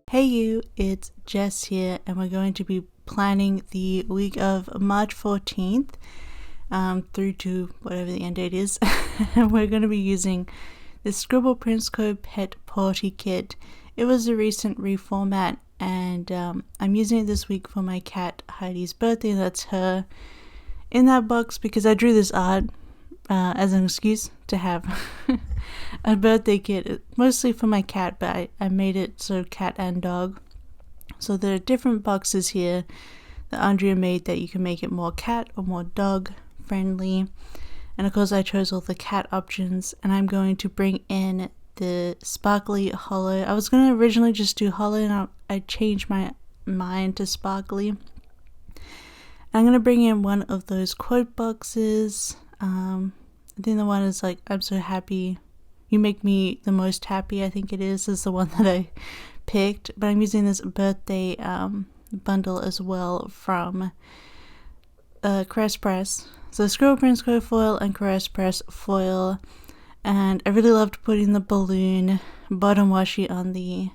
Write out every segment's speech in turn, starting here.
Hey you, it's Jess here, and we're going to be planning the week of March 14th through to whatever the end date is. And we're going to be using the Scribble Prints Co Pet Pawty kit. It was a recent reformat, and I'm using it this week for my cat Heidi's birthday. That's her in that box because I drew this art as an excuse to have a birthday kit, mostly for my cat, but I made it so cat and dog. So there are different boxes here that Andrea made that you can make it more cat or more dog friendly. And of course I chose all the cat options, and I'm going to bring in the sparkly hollow. I was going to originally just do hollow, and I changed my mind to sparkly. I'm going to bring in one of those quote boxes. I think the one is like, I'm so happy, you make me the most happy, I think it is the one that I picked. But I'm using this birthday bundle as well from Caress Press. So Scribble Prints Co foil and Caress Press foil. And I really loved putting the balloon bottom washi on the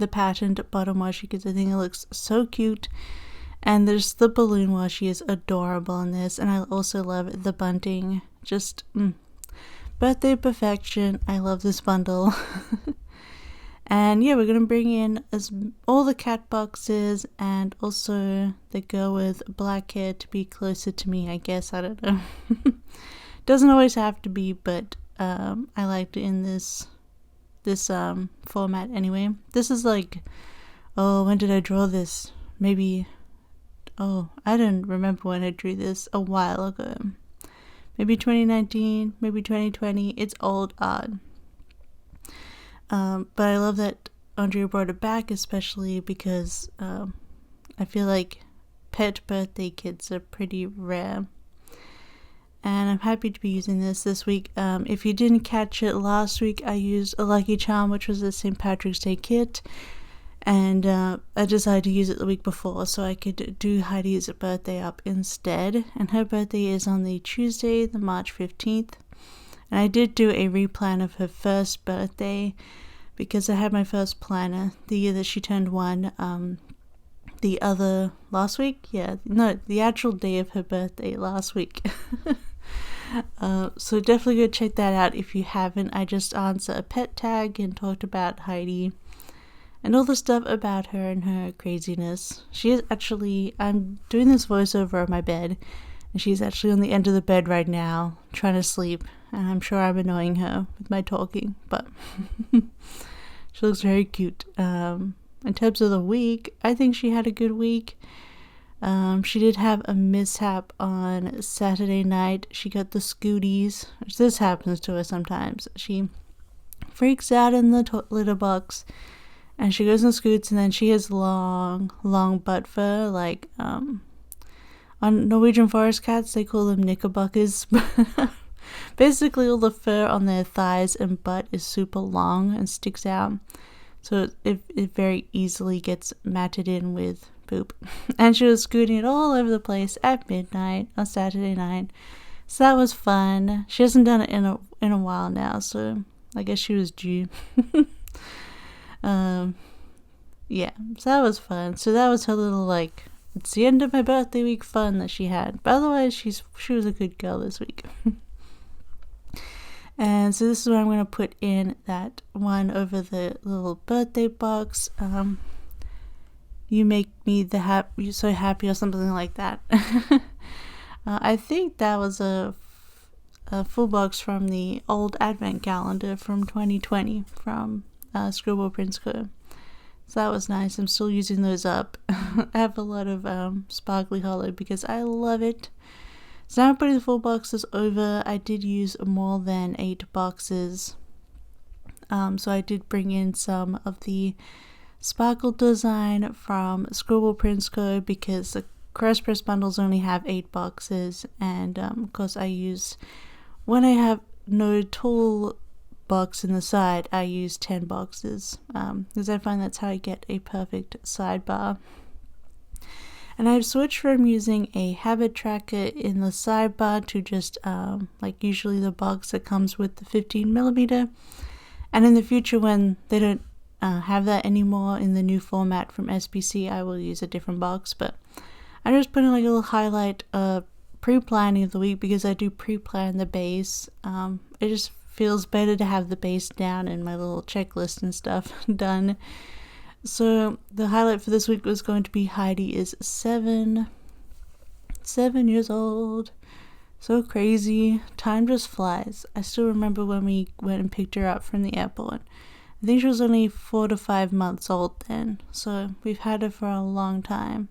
patterned bottom washi because I think it looks so cute. And there's the balloon washi is adorable in this, and I also love the bunting. Just birthday perfection. I love this bundle. And yeah, we're gonna bring in all the cat boxes and also the girl with black hair to be closer to me, I guess. I don't know. Doesn't always have to be, but I liked it in this format anyway. This is like, oh, when did I draw this? Maybe, oh, I don't remember when I drew this, a while ago. Maybe 2019, maybe 2020. It's old art. But I love that Andrea brought it back, especially because I feel like pet birthday kits are pretty rare. And I'm happy to be using this week. If you didn't catch it last week, I used a Lucky Charm, which was a St. Patrick's Day kit. And I decided to use it the week before so I could do Heidi's birthday up instead. And her birthday is on the Tuesday, the March 15th. And I did do a replan of her first birthday because I had my first planner the year that she turned 1. The other last week? Yeah, no, the actual day of her birthday last week. So definitely go check that out if you haven't. I just answered a pet tag and talked about Heidi and all the stuff about her and her craziness. She is actually, I'm doing this voiceover on my bed, and she's actually on the end of the bed right now, trying to sleep, and I'm sure I'm annoying her with my talking, but she looks very cute. In terms of the week, I think she had a good week. She did have a mishap on Saturday night. She got the scooties, which this happens to her sometimes. She freaks out in the litter box, and she goes and scoots, and then she has long butt fur, like, on Norwegian forest cats, they call them knickerbockers. Basically, all the fur on their thighs and butt is super long and sticks out, so it very easily gets matted in with poop. And she was scooting it all over the place at midnight on Saturday night, so that was fun. She hasn't done it in a while now, so I guess she was due. Yeah, so that was fun. So that was her little, like, it's the end of my birthday week fun that she had. But otherwise, she was a good girl this week. And so this is where I'm going to put in that one over the little birthday box. You make me you're so happy, or something like that. I think that was a full box from the old advent calendar from 2020 from Scribble Prints Co. So that was nice. I'm still using those up. I have a lot of sparkly hollow because I love it. So now I'm putting the full boxes over. I did use more than 8 boxes. So I did bring in some of the sparkle design from Scribble Prints Co because the Caress Press bundles only have 8 boxes. And of course I use, when I have no tall box in the side, I use 10 boxes because I find that's how I get a perfect sidebar. And I've switched from using a habit tracker in the sidebar to just like usually the box that comes with the 15mm. And in the future, when they don't have that anymore in the new format from SPC, I will use a different box. But I'm just putting like a little highlight pre-planning of the week, because I do pre-plan the base. It just feels better to have the base down and my little checklist and stuff done. So the highlight for this week was going to be Heidi is 7 years old. So crazy. Time just flies. I still remember when we went and picked her up from the airport. I think she was only 4 to 5 months old then, so we've had her for a long time.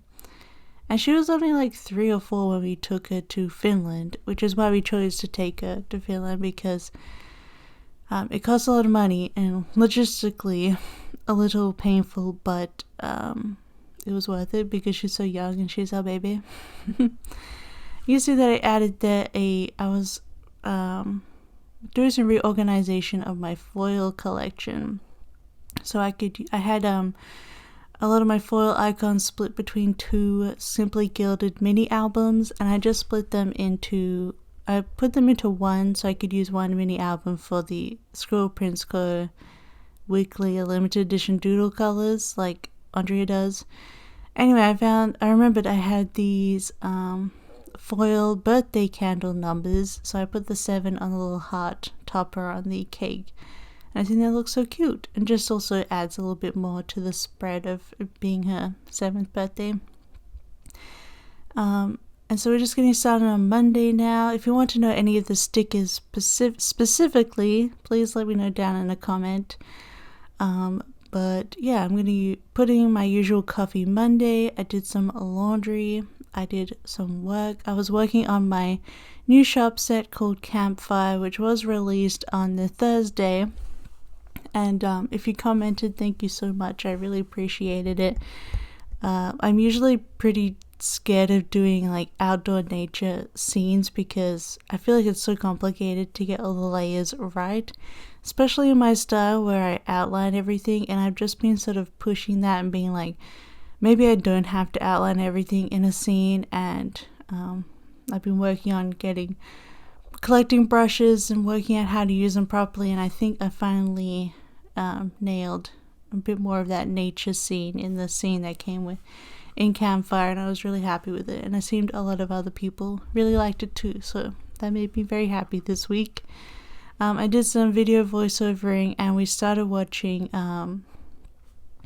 And she was only like 3 or 4 when we took her to Finland, which is why we chose to take her to Finland, because it costs a lot of money and logistically a little painful, but it was worth it because she's so young and she's our baby. You see that I added there I was doing some reorganization of my foil collection. So I had a lot of my foil icons split between 2 Simply Gilded mini albums, and I just split them into, I put them into one so I could use one mini album for the Scribble Prints Co weekly limited edition doodle colors like Andrea does. Anyway, I remembered I had these foil birthday candle numbers, so I put the 7 on the little heart topper on the cake. And I think that looks so cute, and just also adds a little bit more to the spread of it being her 7th birthday. And so we're just getting started on Monday now. If you want to know any of the stickers specifically, please let me know down in a comment. But yeah, I'm going to be putting my usual coffee Monday. I did some laundry. I did some work. I was working on my new shop set called Campfire, which was released on the Thursday. And if you commented, thank you so much. I really appreciated it. I'm usually pretty scared of doing like outdoor nature scenes because I feel like it's so complicated to get all the layers right, especially in my style where I outline everything, and I've just been sort of pushing that and being like, maybe I don't have to outline everything in a scene. And I've been working on collecting brushes and working out how to use them properly, and I think I finally nailed a bit more of that nature scene in the scene that came in Campfire, and I was really happy with it, and it seemed a lot of other people really liked it too, so that made me very happy this week. I did some video voiceovering, and we started watching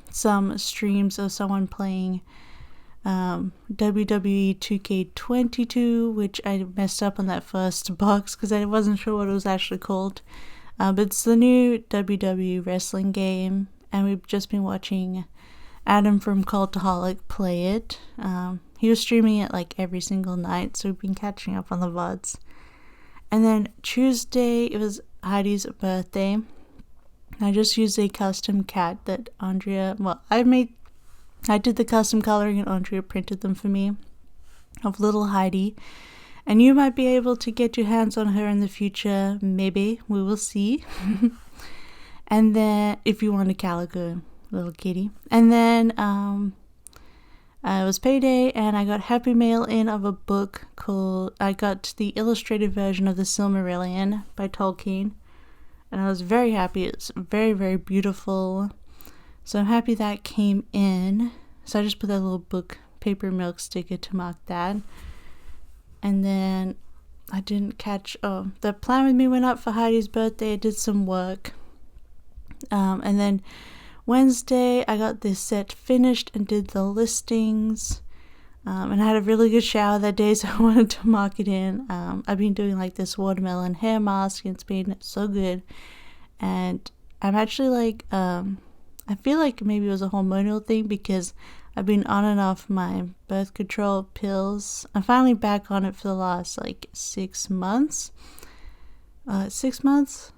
some streams of someone playing WWE 2K22, which I messed up on that first box because I wasn't sure what it was actually called. But it's the new WWE wrestling game, and we've just been watching Adam from Cultaholic play it. He was streaming it like every single night, so we've been catching up on the VODs. And then Tuesday, it was Heidi's birthday. I just used a custom cat that Andrea, I did the custom coloring and Andrea printed them for me of little Heidi. And you might be able to get your hands on her in the future. Maybe. We will see. And then, if you want a calico little kitty. And then, it was payday, and I got Happy Mail in of a book I got the illustrated version of The Silmarillion by Tolkien. And I was very happy. It's very, very beautiful. So I'm happy that came in. So I just put that little book paper milk sticker to mark that. And then I didn't catch, the Plan With Me went up for Heidi's birthday. I did some work. And then Wednesday I got this set finished and did the listings. And I had a really good shower that day, so I wanted to mark it in. I've been doing like this watermelon hair mask, and it's been so good. And I'm actually like, I feel like maybe it was a hormonal thing because I've been on and off my birth control pills. I'm finally back on it for the last like 6 months. 6 months?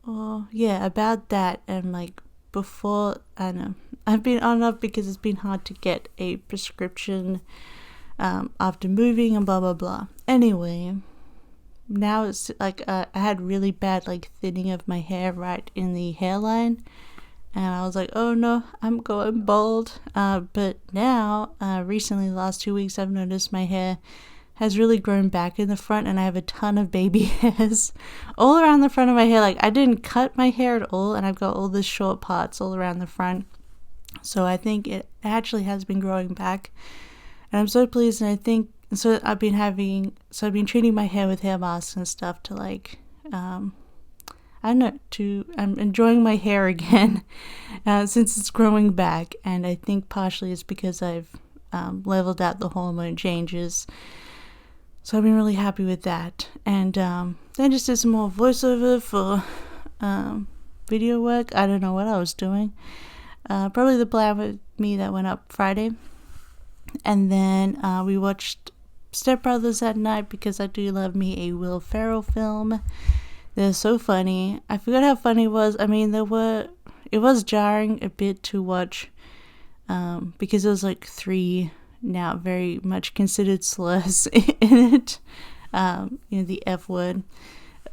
Oh, yeah, about that. And like before, I don't know. I've been on and off because it's been hard to get a prescription after moving and blah, blah, blah. Anyway, now it's like I had really bad like thinning of my hair right in the hairline. And I was like, oh no, I'm going bald. But now, recently, the last 2 weeks, I've noticed my hair has really grown back in the front, and I have a ton of baby hairs all around the front of my hair. Like, I didn't cut my hair at all, and I've got all the short parts all around the front. So I think it actually has been growing back, and I'm so pleased. And I think so. I've been treating my hair with hair masks and stuff to like, I don't know, I'm enjoying my hair again since it's growing back, and I think partially it's because I've leveled out the hormone changes. So I've been really happy with that. And then I just did some more voiceover for video work. I don't know what I was doing. Probably the Plan With Me that went up Friday. And then we watched Step Brothers that night because I do love me a Will Ferrell film. They're so funny. I forgot how funny it was. I mean, it was jarring a bit to watch because it was like 3 now very much considered slurs in it, the F word.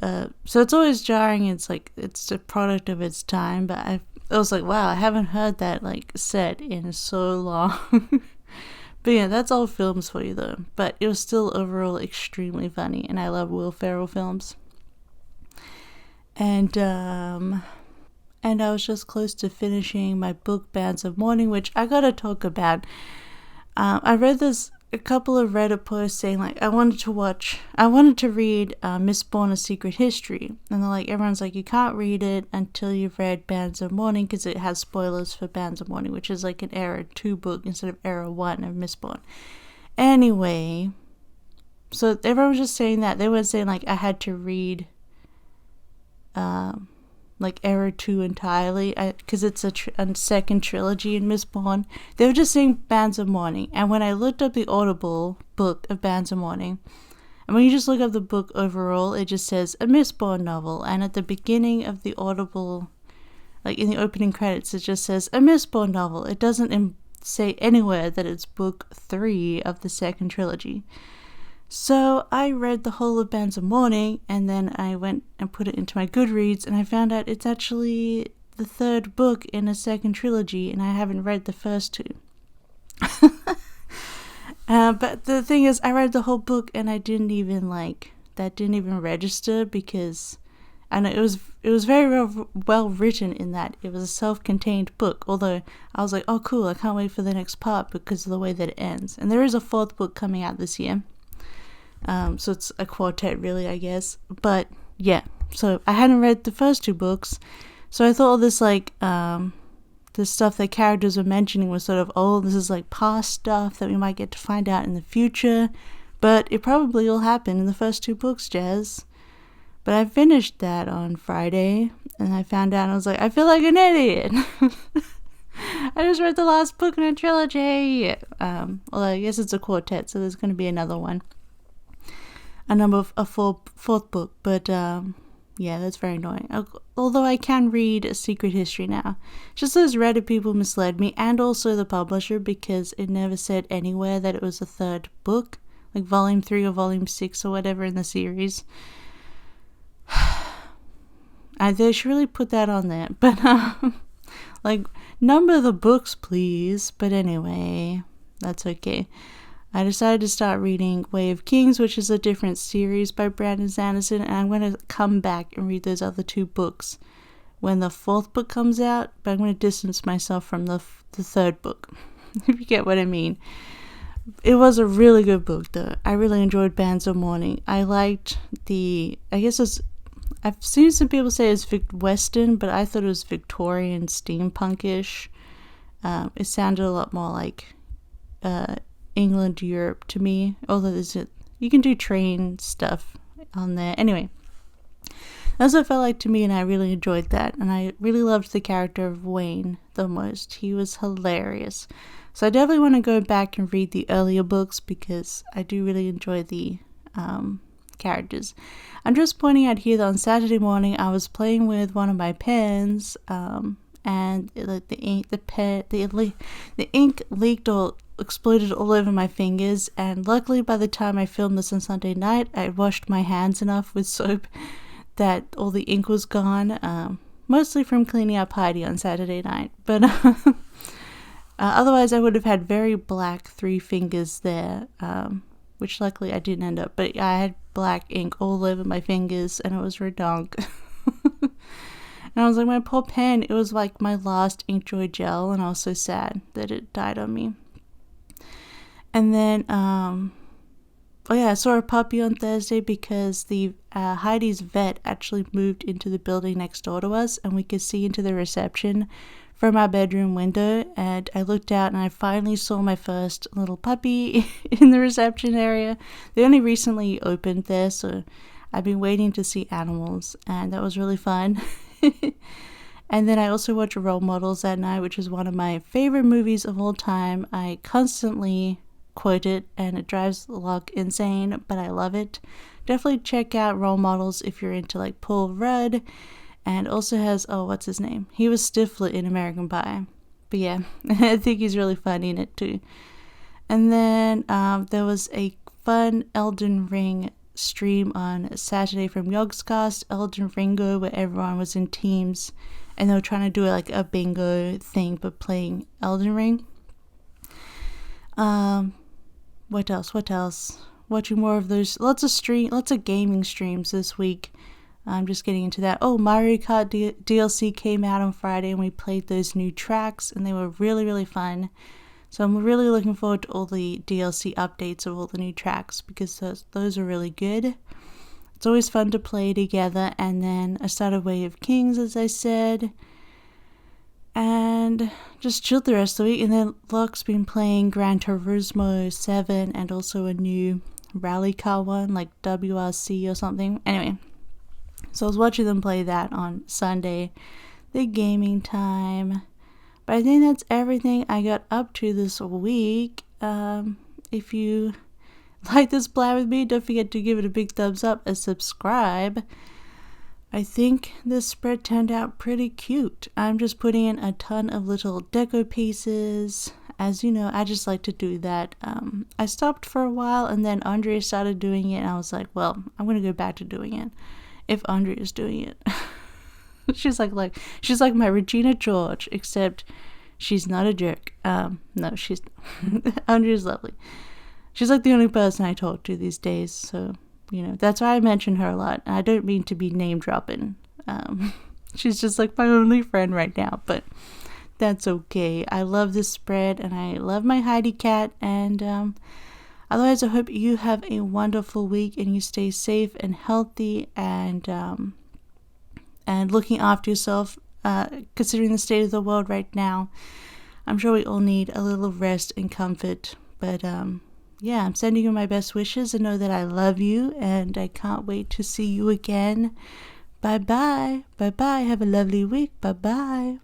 So it's always jarring. It's like it's a product of its time, but I was like, wow, I haven't heard that like said in so long. But yeah, that's all films for you though. But it was still overall extremely funny, and I love Will Ferrell films. And I was just close to finishing my book Bands of Mourning, which I gotta talk about. I read a couple of Reddit posts saying like I wanted to read Mistborn: A Secret History, and they're like, everyone's like, you can't read it until you've read Bands of Mourning because it has spoilers for Bands of Mourning, which is like an Era 2 book instead of Era 1 of Mistborn. Anyway, so everyone was just saying that. They weren't saying like I had to read like Era 2 entirely, because it's a second trilogy in Mistborn. They were just saying Bands of Mourning, and when I looked up the Audible book of Bands of Mourning, and when you just look up the book overall, it just says a Mistborn novel, and at the beginning of the Audible, like in the opening credits, it just says a Mistborn novel. It doesn't say anywhere that it's book 3 of the second trilogy. So I read the whole of Bands of Mourning, and then I went and put it into my Goodreads, and I found out it's actually the 3rd book in a second trilogy, and I haven't read the first 2. But the thing is, I read the whole book, and that didn't even register, because I know it was very well written in that it was a self-contained book, although I was like, oh cool, I can't wait for the next part because of the way that it ends. And there is a 4th book coming out this year. So it's a quartet really, I guess. But yeah, so I hadn't read the first 2 books, so I thought all this like the stuff that characters were mentioning was sort of, oh, this is like past stuff that we might get to find out in the future, but it probably will happen in the first 2 books, Jazz. But I finished that on Friday, and I found out, and I was like, I feel like an idiot. I just read the last book in a trilogy. Well, I guess it's a quartet, so there's going to be another one. A fourth book, but yeah, that's very annoying. Although I can read A Secret History now. Just those Reddit people misled me, and also the publisher, because it never said anywhere that it was a 3rd book, like volume 3 or volume 6 or whatever in the series. They should really put that on there, but like, number the books, please. But anyway, that's okay. I decided to start reading Way of Kings, which is a different series by Brandon Sanderson, and I'm going to come back and read those other 2 books when the 4th book comes out, but I'm going to distance myself from the 3rd book, if you get what I mean. It was a really good book, though. I really enjoyed Bands of Mourning. I liked I've seen some people say it's Western, but I thought it was Victorian steampunkish. It sounded a lot more like England, Europe to me, although you can do train stuff on there. Anyway, that's what it felt like to me, and I really enjoyed that, and I really loved the character of Wayne the most. He was hilarious. So I definitely want to go back and read the earlier books because I do really enjoy the characters. I'm just pointing out here that on Saturday morning I was playing with one of my pens, and the ink leaked or exploded all over my fingers, and luckily by the time I filmed this on Sunday night, I washed my hands enough with soap that all the ink was gone, mostly from cleaning up Heidi on Saturday night, but otherwise I would have had very black 3 fingers there, which luckily I didn't end up, but I had black ink all over my fingers and it was redonk. And I was like, my poor pen, it was like my last Inkjoy gel, and I was so sad that it died on me. And then, oh yeah, I saw a puppy on Thursday because the Heidi's vet actually moved into the building next door to us, and we could see into the reception from our bedroom window. And I looked out and I finally saw my first little puppy in the reception area. They only recently opened there, so I've been waiting to see animals, and that was really fun. And then I also watched Role Models that night, which is one of my favorite movies of all time. I constantly quote it and it drives Locke insane, but I love it. Definitely check out Role Models if you're into like Paul Rudd, and also has, oh, what's his name? He was Stifler in American Pie. But yeah, I think he's really funny in it too. And then there was a fun Elden Ring stream on Saturday from Yogscast, Elden Ringo, where everyone was in teams and they were trying to do like a bingo thing but playing Elden Ring. What else? Watching more of those, lots of gaming streams this week. I'm just getting into that. Oh, Mario Kart DLC came out on Friday and we played those new tracks and they were really, really fun. So I'm really looking forward to all the DLC updates of all the new tracks because those are really good. It's always fun to play together. And then I started Way of Kings, as I said. And just chilled the rest of the week. And then Locke's been playing Gran Turismo 7 and also a new rally car one, like WRC or something. Anyway, so I was watching them play that on Sunday, the gaming time. But I think that's everything I got up to this week. If you like this plan with me, don't forget to give it a big thumbs up and subscribe. I think this spread turned out pretty cute. I'm just putting in a ton of little deco pieces. As you know, I just like to do that. I stopped for a while and then Andrea started doing it and I was like, well, I'm going to go back to doing it if Andrea is doing it. She's like my Regina George, except she's not a jerk. No, she's Andrea's lovely. She's like the only person I talk to these days, so you know that's why I mention her a lot. I don't mean to be name dropping. She's just like my only friend right now, but that's okay. I love this spread and I love my Heidi cat. And otherwise, I hope you have a wonderful week and you stay safe and healthy and looking after yourself, considering the state of the world right now. I'm sure we all need a little rest and comfort. But yeah, I'm sending you my best wishes and know that I love you and I can't wait to see you again. Bye-bye. Bye-bye. Have a lovely week. Bye-bye.